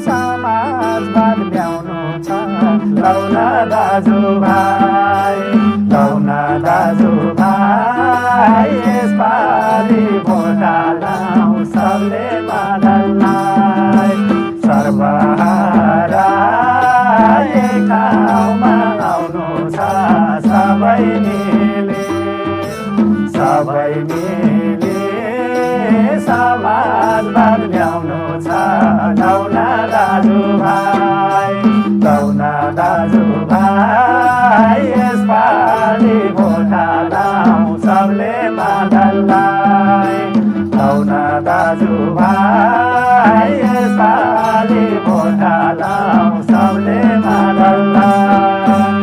समाजवाद ल्याउनु छ लौन दाजुभाइ लौन दाजुभाइ यसपालि भोट हालौँ सबले बादललाई सर्वहारा एक ठाउँमा आउनु छ सबै मिले समाजवाद ल्याउनु छ लौन दाजुभाइ लौन दाजुभाइ यसपालि भोट हालौँ सबले बादललाई लौन दाजुभाइ यसपालि भोट हालौँ सबले बादललाई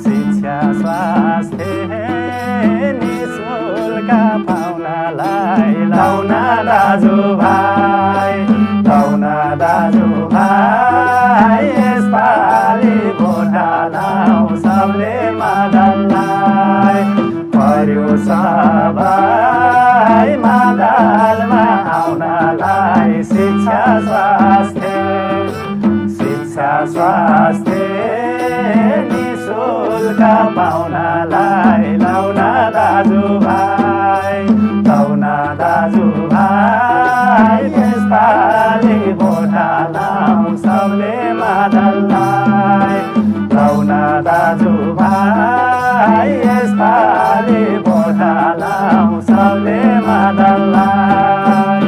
शिक्षा स्वास्थ्य निःशुल्क पाउनलाई लौन दाजुभाइ लौन दाजुभाइ यसपालि भोट हालौँ सबले बादललाई पर्यो सबै बादलमा आउनलाई शिक्षा स्वास्थ्य निःशुल्क पाउनलाई लौन दाजुभाइ लौन दाजुभाइ यसपालि भोट हालौँ सबले बादललाई लौन दाजुभाइ यसपालि भोट हालौँ सबले बादललाई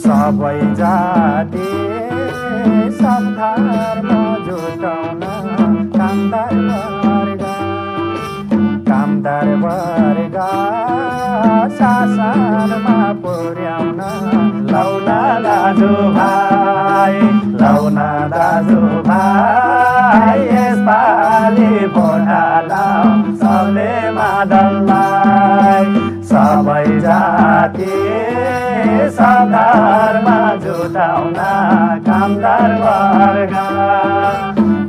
सबै जाति सब धर्म जुटाउन कामदार वर्ग शासनमा पुर्याउन लौन दाजुभाइ लौन दाजुभाइ यसपालि भोट हालौँ सबले बादललाई सबै जाति सब धर्म जुटाउन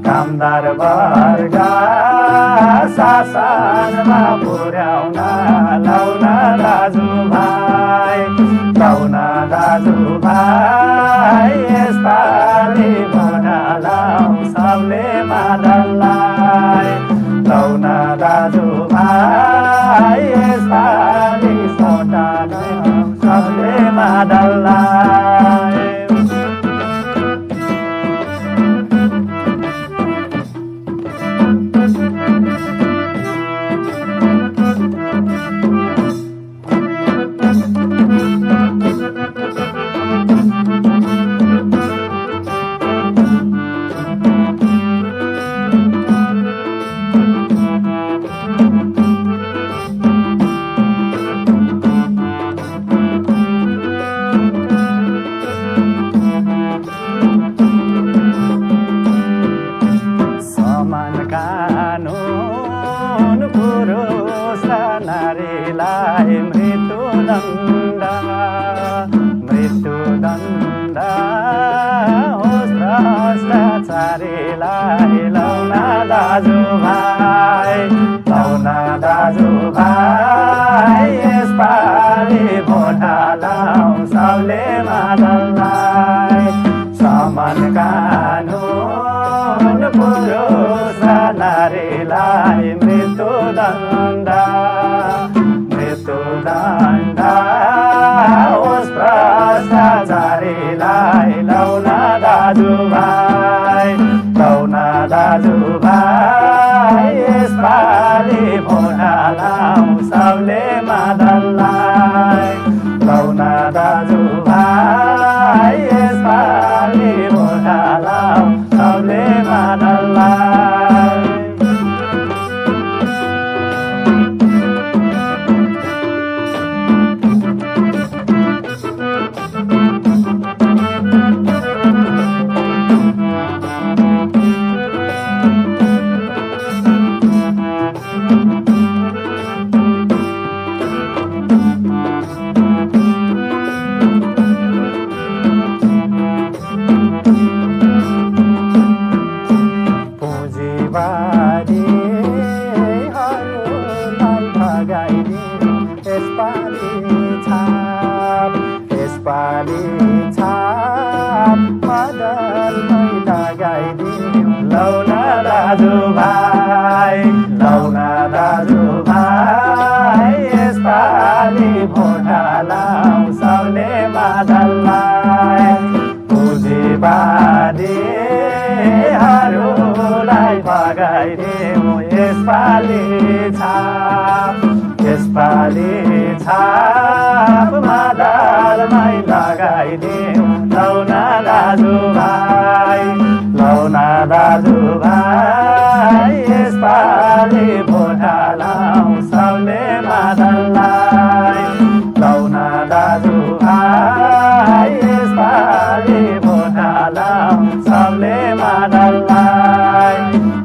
कामदार वर्ग शासनमा पुर्याउन लौन दाजुभाइ लौन दाजुभाइ यसपालि भोट हालौँ सबले बादललाई लौन दाजुभाइ यसपालि भोट हालौँ सबले बादललाई सबले मादललाई समान कानुन पुरुष नारीलाई मृत्युदण्ड होस् भ्रष्टाचारीलाई लौन दाजुभाइ यसपालि भोट हालौँ सबले मादललाई लौन दाजुभाइ यसपालि भोट हालौँ सबले मादललाई यसपालि छाप मदलमै लगाइदिउँ लौन दाजुभाइ यसपालि भोट हालौँ सबले मादललाई पुँजीवादीहरूलाई भगाइदिउँ यसपालि छाप मदलमै लगाइदिउँ लौन दाजुभाइ यसपालि भोट हालौँ सबले मादललाई लौन दाजुभाइ यसपालि भोट हालौँ सबले मादललाई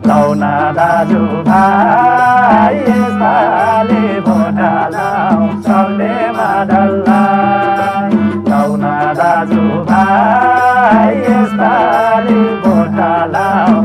लौन दाजुभाइ यसपालि भोट हालौँ सबले मादललाई लौन दाजुभाइ यसपालि भोट हालौँ